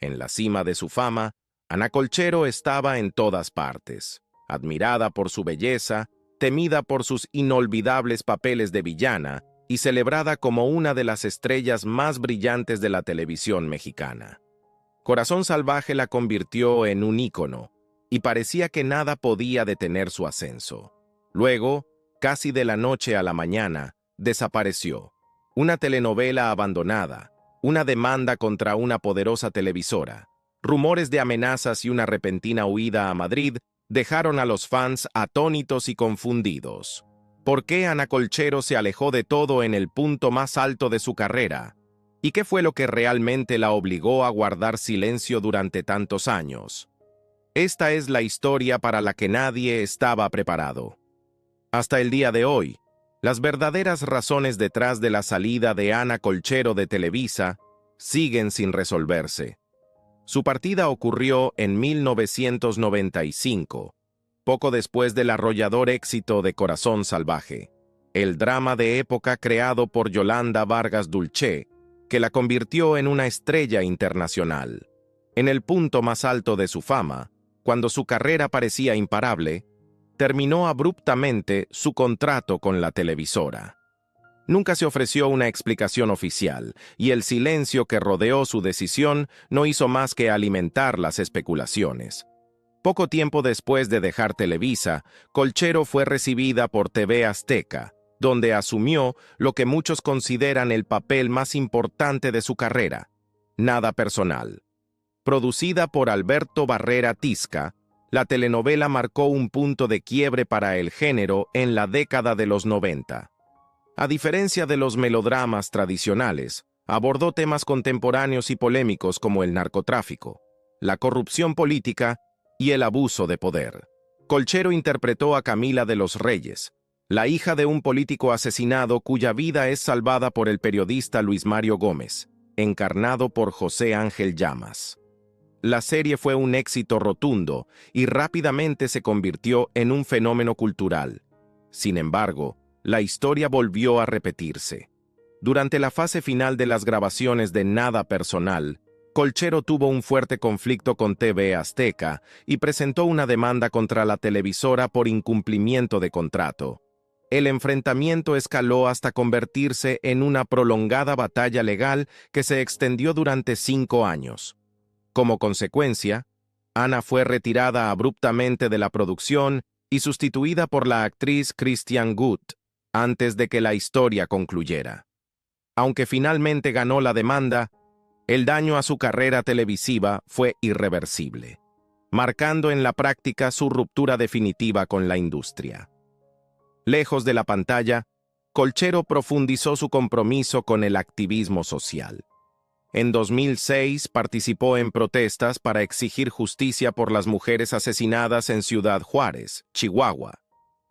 En la cima de su fama, Ana Colchero estaba en todas partes, admirada por su belleza, temida por sus inolvidables papeles de villana y celebrada como una de las estrellas más brillantes de la televisión mexicana. Corazón Salvaje la convirtió en un ícono, y parecía que nada podía detener su ascenso. Luego, casi de la noche a la mañana, desapareció. Una telenovela abandonada, una demanda contra una poderosa televisora, rumores de amenazas y una repentina huida a Madrid dejaron a los fans atónitos y confundidos. ¿Por qué Ana Colchero se alejó de todo en el punto más alto de su carrera? ¿Y qué fue lo que realmente la obligó a guardar silencio durante tantos años? Esta es la historia para la que nadie estaba preparado. Hasta el día de hoy, las verdaderas razones detrás de la salida de Ana Colchero de Televisa siguen sin resolverse. Su partida ocurrió en 1995, poco después del arrollador éxito de Corazón Salvaje, el drama de época creado por Yolanda Vargas Dulce, que la convirtió en una estrella internacional. En el punto más alto de su fama, cuando su carrera parecía imparable, terminó abruptamente su contrato con la televisora. Nunca se ofreció una explicación oficial, y el silencio que rodeó su decisión no hizo más que alimentar las especulaciones. Poco tiempo después de dejar Televisa, Colchero fue recibida por TV Azteca, donde asumió lo que muchos consideran el papel más importante de su carrera, Nada Personal. Producida por Alberto Barrera Tisca, la telenovela marcó un punto de quiebre para el género en la década de los 90. A diferencia de los melodramas tradicionales, abordó temas contemporáneos y polémicos como el narcotráfico, la corrupción política y el abuso de poder. Colchero interpretó a Camila de los Reyes, la hija de un político asesinado cuya vida es salvada por el periodista Luis Mario Gómez, encarnado por José Ángel Llamas. La serie fue un éxito rotundo y rápidamente se convirtió en un fenómeno cultural. Sin embargo, la historia volvió a repetirse. Durante la fase final de las grabaciones de Nada Personal, Colchero tuvo un fuerte conflicto con TV Azteca y presentó una demanda contra la televisora por incumplimiento de contrato. El enfrentamiento escaló hasta convertirse en una prolongada batalla legal que se extendió durante 5 años. Como consecuencia, Ana fue retirada abruptamente de la producción y sustituida por la actriz Christian Gutt, antes de que la historia concluyera. Aunque finalmente ganó la demanda, el daño a su carrera televisiva fue irreversible, marcando en la práctica su ruptura definitiva con la industria. Lejos de la pantalla, Colchero profundizó su compromiso con el activismo social. En 2006 participó en protestas para exigir justicia por las mujeres asesinadas en Ciudad Juárez, Chihuahua.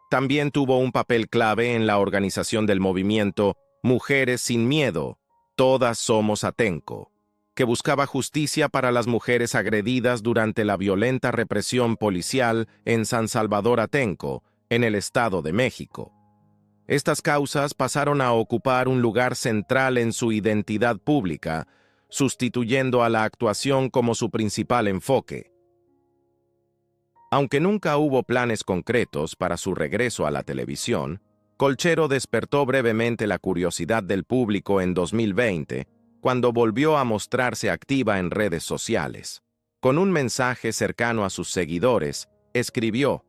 También tuvo un papel clave en la organización del movimiento Mujeres sin Miedo, Todas Somos Atenco, que buscaba justicia para las mujeres agredidas durante la violenta represión policial en San Salvador Atenco, en el Estado de México. Estas causas pasaron a ocupar un lugar central en su identidad pública, sustituyendo a la actuación como su principal enfoque. Aunque nunca hubo planes concretos para su regreso a la televisión, Colchero despertó brevemente la curiosidad del público en 2020, cuando volvió a mostrarse activa en redes sociales. Con un mensaje cercano a sus seguidores, escribió: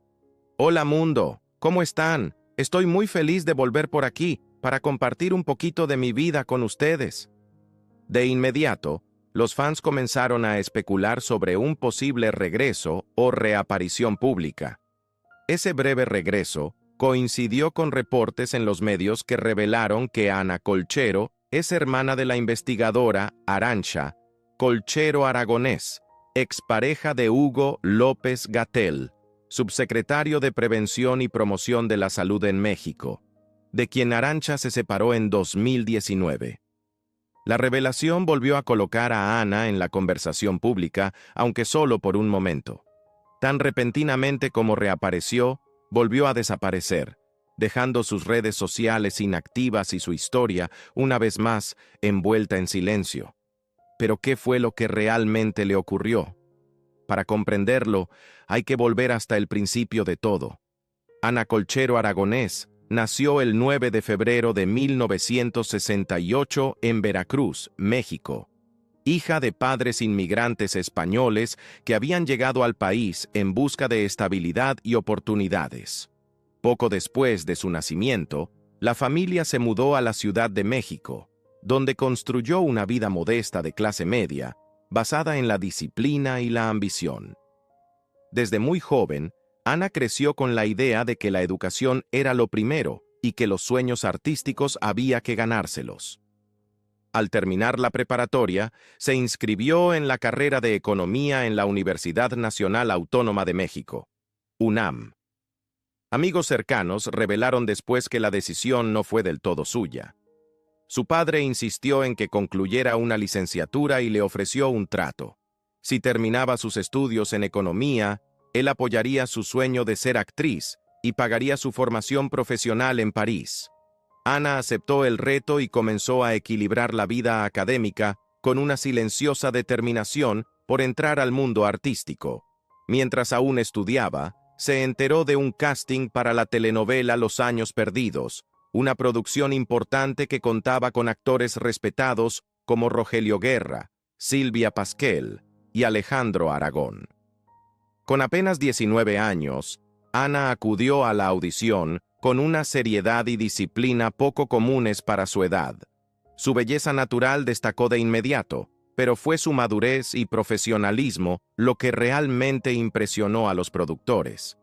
«Hola mundo, ¿cómo están? Estoy muy feliz de volver por aquí para compartir un poquito de mi vida con ustedes». De inmediato, los fans comenzaron a especular sobre un posible regreso o reaparición pública. Ese breve regreso coincidió con reportes en los medios que revelaron que Ana Colchero es hermana de la investigadora Arantxa Colchero Aragonés, expareja de Hugo López-Gatell, subsecretario de Prevención y Promoción de la Salud en México, de quien Arantxa se separó en 2019. La revelación volvió a colocar a Ana en la conversación pública, aunque solo por un momento. Tan repentinamente como reapareció, volvió a desaparecer, dejando sus redes sociales inactivas y su historia, una vez más, envuelta en silencio. Pero ¿qué fue lo que realmente le ocurrió? Para comprenderlo, hay que volver hasta el principio de todo. Ana Colchero Aragonés nació el 9 de febrero de 1968 en Veracruz, México, hija de padres inmigrantes españoles que habían llegado al país en busca de estabilidad y oportunidades. Poco después de su nacimiento, la familia se mudó a la Ciudad de México, donde construyó una vida modesta de clase media, basada en la disciplina y la ambición. Desde muy joven, Ana creció con la idea de que la educación era lo primero y que los sueños artísticos había que ganárselos. Al terminar la preparatoria, se inscribió en la carrera de Economía en la Universidad Nacional Autónoma de México, UNAM. Amigos cercanos revelaron después que la decisión no fue del todo suya. Su padre insistió en que concluyera una licenciatura y le ofreció un trato. Si terminaba sus estudios en economía, él apoyaría su sueño de ser actriz y pagaría su formación profesional en París. Ana aceptó el reto y comenzó a equilibrar la vida académica con una silenciosa determinación por entrar al mundo artístico. Mientras aún estudiaba, se enteró de un casting para la telenovela Los Años Perdidos, una producción importante que contaba con actores respetados como Rogelio Guerra, Silvia Pasquel y Alejandro Aragón. Con apenas 19 años, Ana acudió a la audición con una seriedad y disciplina poco comunes para su edad. Su belleza natural destacó de inmediato, pero fue su madurez y profesionalismo lo que realmente impresionó a los productores.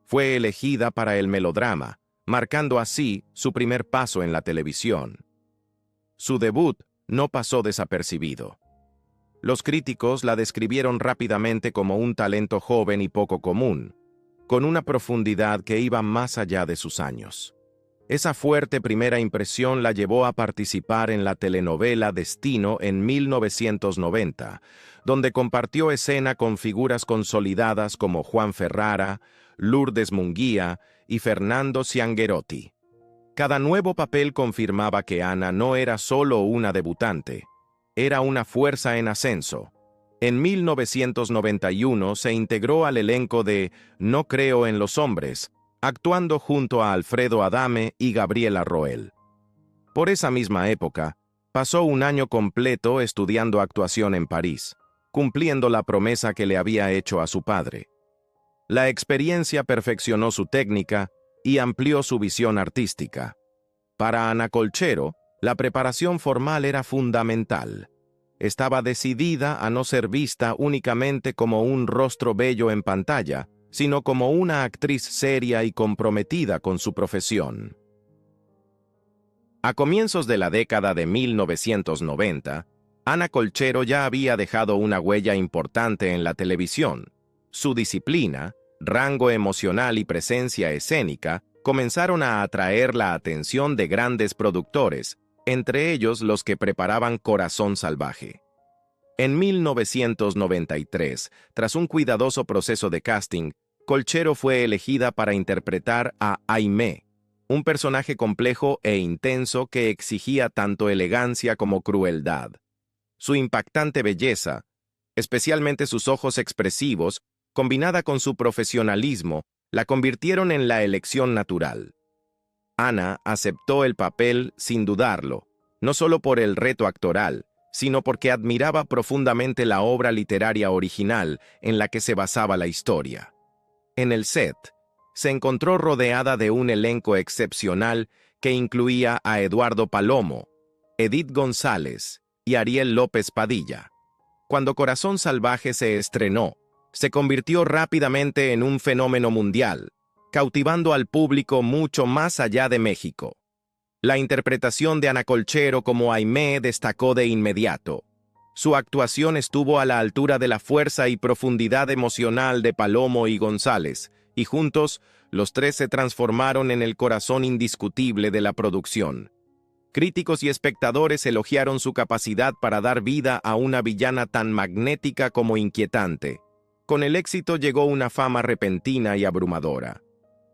Fue elegida para el melodrama, marcando así su primer paso en la televisión. Su debut no pasó desapercibido. Los críticos la describieron rápidamente como un talento joven y poco común, con una profundidad que iba más allá de sus años. Esa fuerte primera impresión la llevó a participar en la telenovela Destino en 1990, donde compartió escena con figuras consolidadas como Juan Ferrara, Lourdes Munguía y Fernando Ciangherotti. Cada nuevo papel confirmaba que Ana no era solo una debutante, era una fuerza en ascenso. En 1991 se integró al elenco de No creo en los hombres, actuando junto a Alfredo Adame y Gabriela Roel. Por esa misma época, pasó un año completo estudiando actuación en París, cumpliendo la promesa que le había hecho a su padre. La experiencia perfeccionó su técnica y amplió su visión artística. Para Ana Colchero, la preparación formal era fundamental. Estaba decidida a no ser vista únicamente como un rostro bello en pantalla, sino como una actriz seria y comprometida con su profesión. A comienzos de la década de 1990, Ana Colchero ya había dejado una huella importante en la televisión. Su disciplina, rango emocional y presencia escénica comenzaron a atraer la atención de grandes productores, entre ellos los que preparaban Corazón Salvaje. En 1993, tras un cuidadoso proceso de casting, Colchero fue elegida para interpretar a Aimé, un personaje complejo e intenso que exigía tanto elegancia como crueldad. Su impactante belleza, especialmente sus ojos expresivos, combinada con su profesionalismo, la convirtieron en la elección natural. Ana aceptó el papel sin dudarlo, no solo por el reto actoral, sino porque admiraba profundamente la obra literaria original en la que se basaba la historia. En el set, se encontró rodeada de un elenco excepcional que incluía a Eduardo Palomo, Edith González y Ariel López Padilla. Cuando Corazón Salvaje se estrenó, se convirtió rápidamente en un fenómeno mundial, cautivando al público mucho más allá de México. La interpretación de Ana Colchero como Aimé destacó de inmediato. Su actuación estuvo a la altura de la fuerza y profundidad emocional de Palomo y González, y juntos, los tres se transformaron en el corazón indiscutible de la producción. Críticos y espectadores elogiaron su capacidad para dar vida a una villana tan magnética como inquietante. Con el éxito llegó una fama repentina y abrumadora.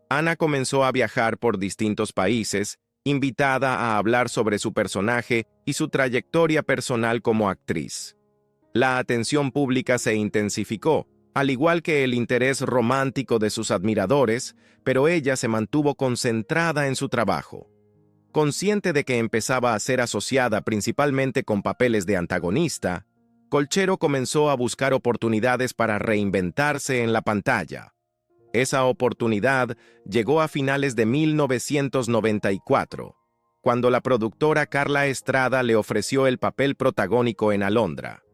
Ana comenzó a viajar por distintos países, invitada a hablar sobre su personaje y su trayectoria personal como actriz. La atención pública se intensificó, al igual que el interés romántico de sus admiradores, pero ella se mantuvo concentrada en su trabajo. Consciente de que empezaba a ser asociada principalmente con papeles de antagonista, Colchero comenzó a buscar oportunidades para reinventarse en la pantalla. Esa oportunidad llegó a finales de 1994, cuando la productora Carla Estrada le ofreció el papel protagónico en Alondra.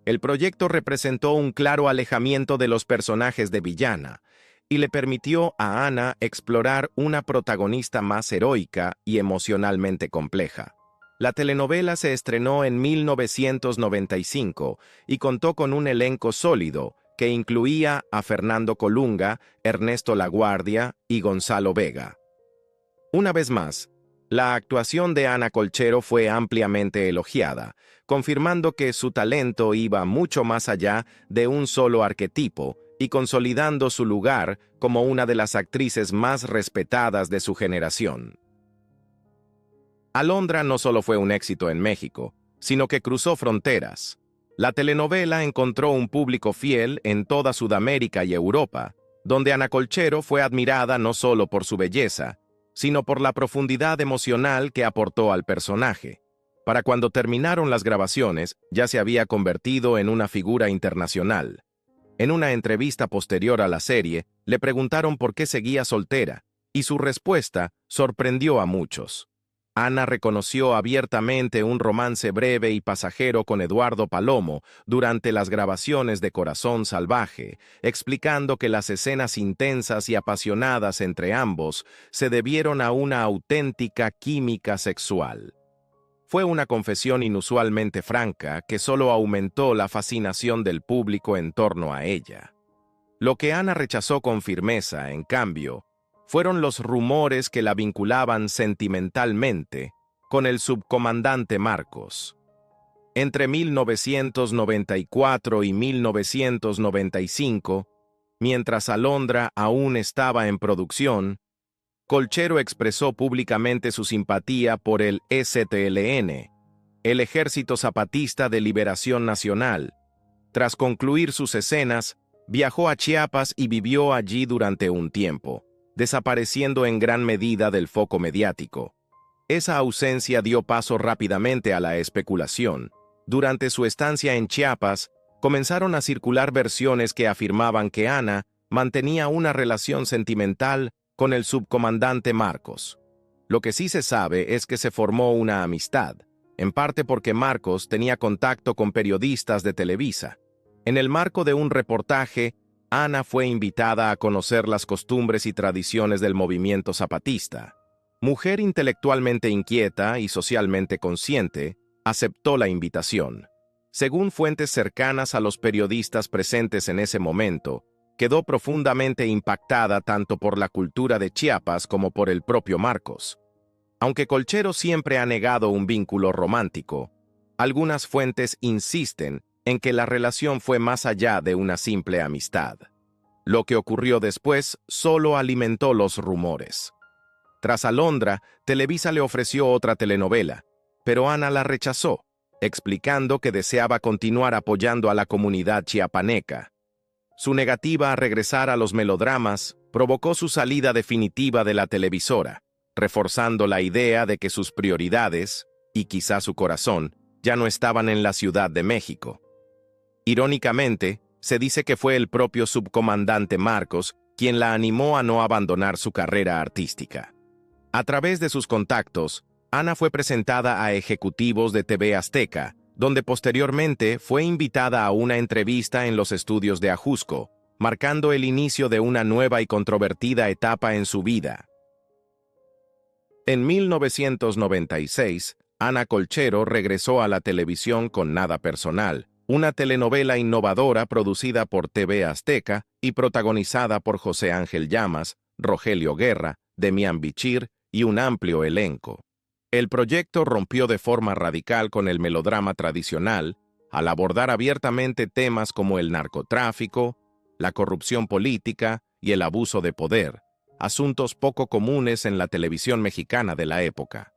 El proyecto representó un claro alejamiento de los personajes de villana y le permitió a Ana explorar una protagonista más heroica y emocionalmente compleja. La telenovela se estrenó en 1995 y contó con un elenco sólido que incluía a Fernando Colunga, Ernesto Laguardia y Gonzalo Vega. Una vez más, la actuación de Ana Colchero fue ampliamente elogiada, confirmando que su talento iba mucho más allá de un solo arquetipo y consolidando su lugar como una de las actrices más respetadas de su generación. Alondra no solo fue un éxito en México, sino que cruzó fronteras. La telenovela encontró un público fiel en toda Sudamérica y Europa, donde Ana Colchero fue admirada no solo por su belleza, sino por la profundidad emocional que aportó al personaje. Para cuando terminaron las grabaciones, ya se había convertido en una figura internacional. En una entrevista posterior a la serie, le preguntaron por qué seguía soltera, y su respuesta sorprendió a muchos. Ana reconoció abiertamente un romance breve y pasajero con Eduardo Palomo durante las grabaciones de Corazón Salvaje, explicando que las escenas intensas y apasionadas entre ambos se debieron a una auténtica química sexual. Fue una confesión inusualmente franca que solo aumentó la fascinación del público en torno a ella. Lo que Ana rechazó con firmeza, en cambio, fueron los rumores que la vinculaban sentimentalmente con el subcomandante Marcos. Entre 1994 y 1995, mientras Alondra aún estaba en producción, Colchero expresó públicamente su simpatía por el EZLN, el Ejército Zapatista de Liberación Nacional. Tras concluir sus escenas, viajó a Chiapas y vivió allí durante un tiempo, desapareciendo en gran medida del foco mediático. Esa ausencia dio paso rápidamente a la especulación. Durante su estancia en Chiapas, comenzaron a circular versiones que afirmaban que Ana mantenía una relación sentimental con el subcomandante Marcos. Lo que sí se sabe es que se formó una amistad, en parte porque Marcos tenía contacto con periodistas de Televisa. En el marco de un reportaje, Ana fue invitada a conocer las costumbres y tradiciones del movimiento zapatista. Mujer intelectualmente inquieta y socialmente consciente, aceptó la invitación. Según fuentes cercanas a los periodistas presentes en ese momento, quedó profundamente impactada tanto por la cultura de Chiapas como por el propio Marcos. Aunque Colchero siempre ha negado un vínculo romántico, algunas fuentes insisten en que la relación fue más allá de una simple amistad. Lo que ocurrió después solo alimentó los rumores. Tras Alondra, Televisa le ofreció otra telenovela, pero Ana la rechazó, explicando que deseaba continuar apoyando a la comunidad chiapaneca. Su negativa a regresar a los melodramas provocó su salida definitiva de la televisora, reforzando la idea de que sus prioridades, y quizá su corazón, ya no estaban en la Ciudad de México. Irónicamente, se dice que fue el propio subcomandante Marcos quien la animó a no abandonar su carrera artística. A través de sus contactos, Ana fue presentada a ejecutivos de TV Azteca, donde posteriormente fue invitada a una entrevista en los estudios de Ajusco, marcando el inicio de una nueva y controvertida etapa en su vida. En 1996, Ana Colchero regresó a la televisión con Nada Personal, una telenovela innovadora producida por TV Azteca y protagonizada por José Ángel Llamas, Rogelio Guerra, Demián Bichir y un amplio elenco. El proyecto rompió de forma radical con el melodrama tradicional al abordar abiertamente temas como el narcotráfico, la corrupción política y el abuso de poder, asuntos poco comunes en la televisión mexicana de la época.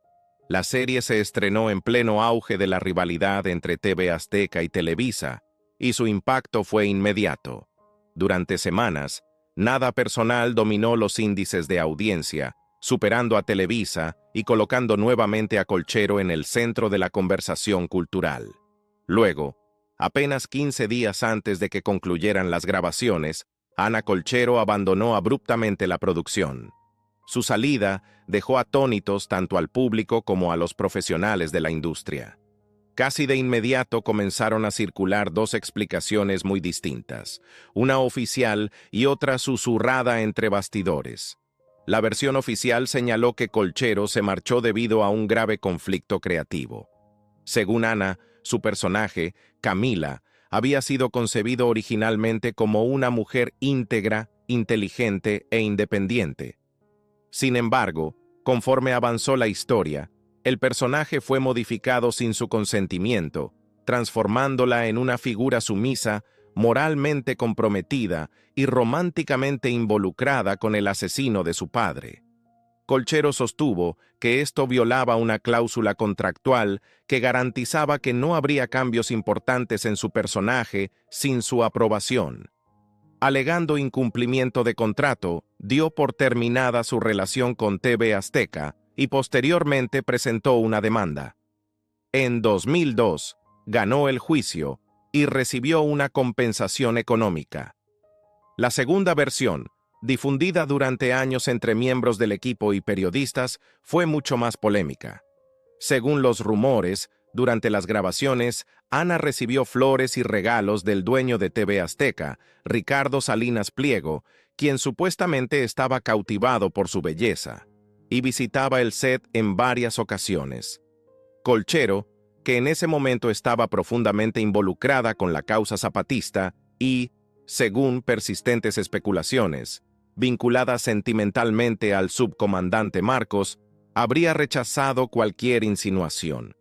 La serie se estrenó en pleno auge de la rivalidad entre TV Azteca y Televisa, y su impacto fue inmediato. Durante semanas, Nada Personal dominó los índices de audiencia, superando a Televisa y colocando nuevamente a Colchero en el centro de la conversación cultural. Luego, apenas 15 días antes de que concluyeran las grabaciones, Ana Colchero abandonó abruptamente la producción. Su salida dejó atónitos tanto al público como a los profesionales de la industria. Casi de inmediato comenzaron a circular dos explicaciones muy distintas, una oficial y otra susurrada entre bastidores. La versión oficial señaló que Colchero se marchó debido a un grave conflicto creativo. Según Ana, su personaje, Camila, había sido concebido originalmente como una mujer íntegra, inteligente e independiente. Sin embargo, conforme avanzó la historia, el personaje fue modificado sin su consentimiento, transformándola en una figura sumisa, moralmente comprometida y románticamente involucrada con el asesino de su padre. Colchero sostuvo que esto violaba una cláusula contractual que garantizaba que no habría cambios importantes en su personaje sin su aprobación. Alegando incumplimiento de contrato, dio por terminada su relación con TV Azteca y posteriormente presentó una demanda. En 2002, ganó el juicio y recibió una compensación económica. La segunda versión, difundida durante años entre miembros del equipo y periodistas, fue mucho más polémica. Según los rumores, durante las grabaciones, Ana recibió flores y regalos del dueño de TV Azteca, Ricardo Salinas Pliego, quien supuestamente estaba cautivado por su belleza, y visitaba el set en varias ocasiones. Colchero, que en ese momento estaba profundamente involucrada con la causa zapatista y, según persistentes especulaciones, vinculada sentimentalmente al subcomandante Marcos, habría rechazado cualquier insinuación.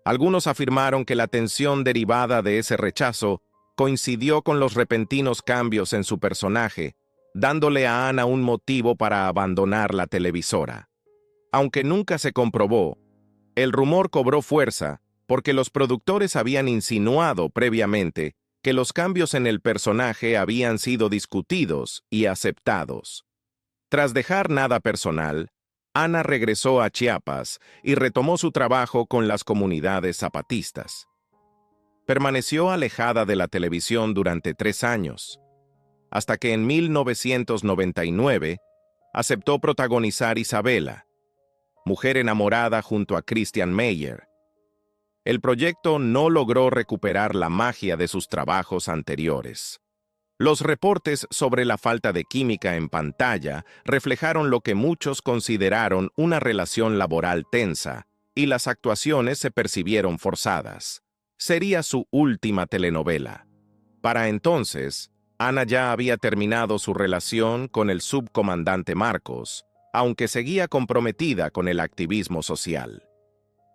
Algunos afirmaron que la tensión derivada de ese rechazo coincidió con los repentinos cambios en su personaje, dándole a Ana un motivo para abandonar la televisora. Aunque nunca se comprobó, el rumor cobró fuerza porque los productores habían insinuado previamente que los cambios en el personaje habían sido discutidos y aceptados. Tras dejar Nada Personal, Ana regresó a Chiapas y retomó su trabajo con las comunidades zapatistas. Permaneció alejada de la televisión durante 3 años, hasta que en 1999 aceptó protagonizar Isabela, Mujer enamorada junto a Christian Meyer. El proyecto no logró recuperar la magia de sus trabajos anteriores. Los reportes sobre la falta de química en pantalla reflejaron lo que muchos consideraron una relación laboral tensa, y las actuaciones se percibieron forzadas. Sería su última telenovela. Para entonces, Ana ya había terminado su relación con el subcomandante Marcos, aunque seguía comprometida con el activismo social.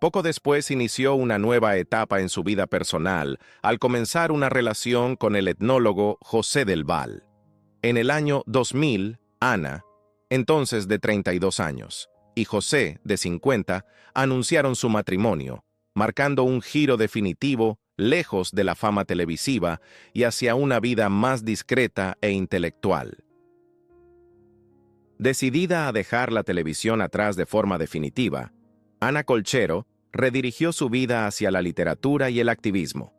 Poco después inició una nueva etapa en su vida personal al comenzar una relación con el etnólogo José del Val. En el año 2000, Ana, entonces de 32 años, y José, de 50, anunciaron su matrimonio, marcando un giro definitivo lejos de la fama televisiva y hacia una vida más discreta e intelectual. Decidida a dejar la televisión atrás de forma definitiva, Ana Colchero redirigió su vida hacia la literatura y el activismo.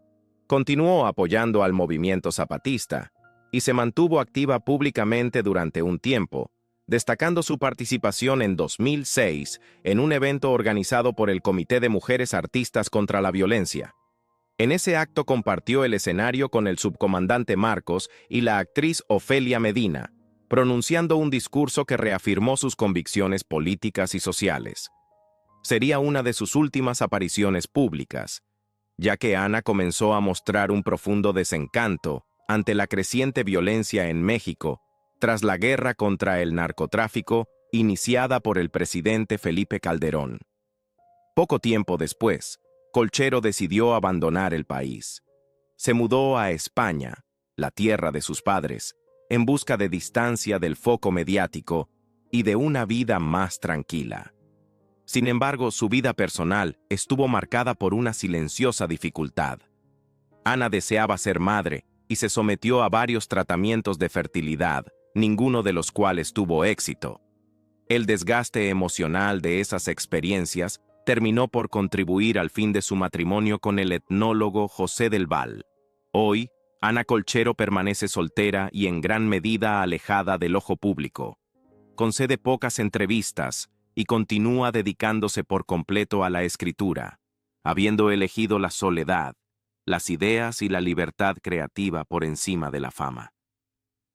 Continuó apoyando al movimiento zapatista y se mantuvo activa públicamente durante un tiempo, destacando su participación en 2006 en un evento organizado por el Comité de Mujeres Artistas contra la Violencia. En ese acto compartió el escenario con el subcomandante Marcos y la actriz Ofelia Medina, pronunciando un discurso que reafirmó sus convicciones políticas y sociales. Sería una de sus últimas apariciones públicas, ya que Ana comenzó a mostrar un profundo desencanto ante la creciente violencia en México tras la guerra contra el narcotráfico iniciada por el presidente Felipe Calderón. Poco tiempo después, Colchero decidió abandonar el país. Se mudó a España, la tierra de sus padres, en busca de distancia del foco mediático y de una vida más tranquila. Sin embargo, su vida personal estuvo marcada por una silenciosa dificultad. Ana deseaba ser madre y se sometió a varios tratamientos de fertilidad, ninguno de los cuales tuvo éxito. El desgaste emocional de esas experiencias terminó por contribuir al fin de su matrimonio con el etnólogo José del Val. Hoy, Ana Colchero permanece soltera y en gran medida alejada del ojo público. Concede pocas entrevistas y continúa dedicándose por completo a la escritura, habiendo elegido la soledad, las ideas y la libertad creativa por encima de la fama.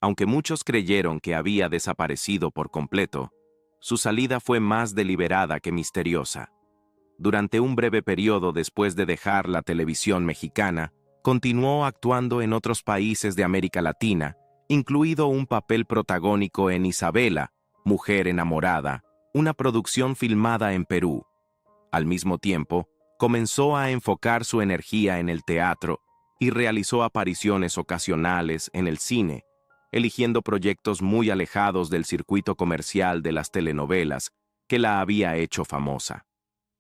Aunque muchos creyeron que había desaparecido por completo, su salida fue más deliberada que misteriosa. Durante un breve periodo después de dejar la televisión mexicana, continuó actuando en otros países de América Latina, incluido un papel protagónico en Isabela, Mujer enamorada, una producción filmada en Perú. Al mismo tiempo, comenzó a enfocar su energía en el teatro y realizó apariciones ocasionales en el cine, eligiendo proyectos muy alejados del circuito comercial de las telenovelas que la había hecho famosa.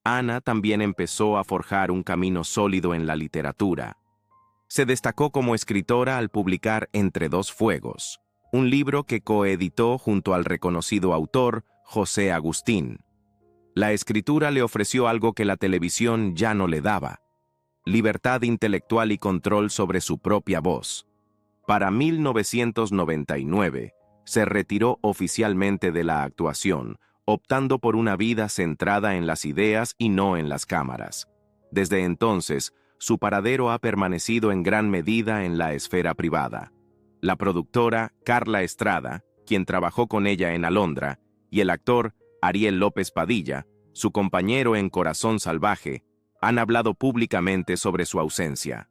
Ana también empezó a forjar un camino sólido en la literatura. Se destacó como escritora al publicar Entre dos fuegos, un libro que coeditó junto al reconocido autor José Agustín. La escritura le ofreció algo que la televisión ya no le daba: libertad intelectual y control sobre su propia voz. Para 1999, se retiró oficialmente de la actuación, optando por una vida centrada en las ideas y no en las cámaras. Desde entonces, su paradero ha permanecido en gran medida en la esfera privada. La productora Carla Estrada, quien trabajó con ella en Alondra, y el actor Ariel López Padilla, su compañero en Corazón Salvaje, han hablado públicamente sobre su ausencia.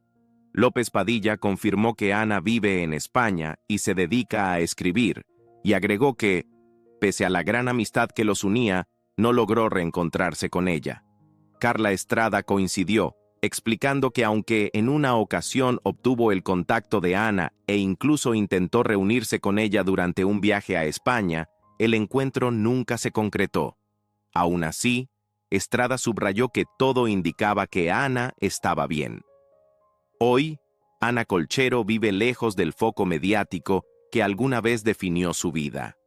López Padilla confirmó que Ana vive en España y se dedica a escribir, y agregó que, pese a la gran amistad que los unía, no logró reencontrarse con ella. Carla Estrada coincidió, explicando que aunque en una ocasión obtuvo el contacto de Ana e incluso intentó reunirse con ella durante un viaje a España, el encuentro nunca se concretó. Aún así, Estrada subrayó que todo indicaba que Ana estaba bien. Hoy, Ana Colchero vive lejos del foco mediático que alguna vez definió su vida.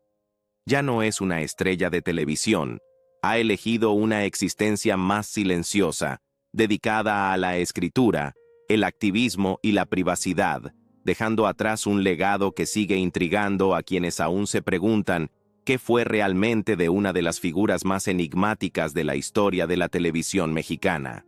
Ya no es una estrella de televisión, ha elegido una existencia más silenciosa, dedicada a la escritura, el activismo y la privacidad, dejando atrás un legado que sigue intrigando a quienes aún se preguntan qué fue realmente de una de las figuras más enigmáticas de la historia de la televisión mexicana.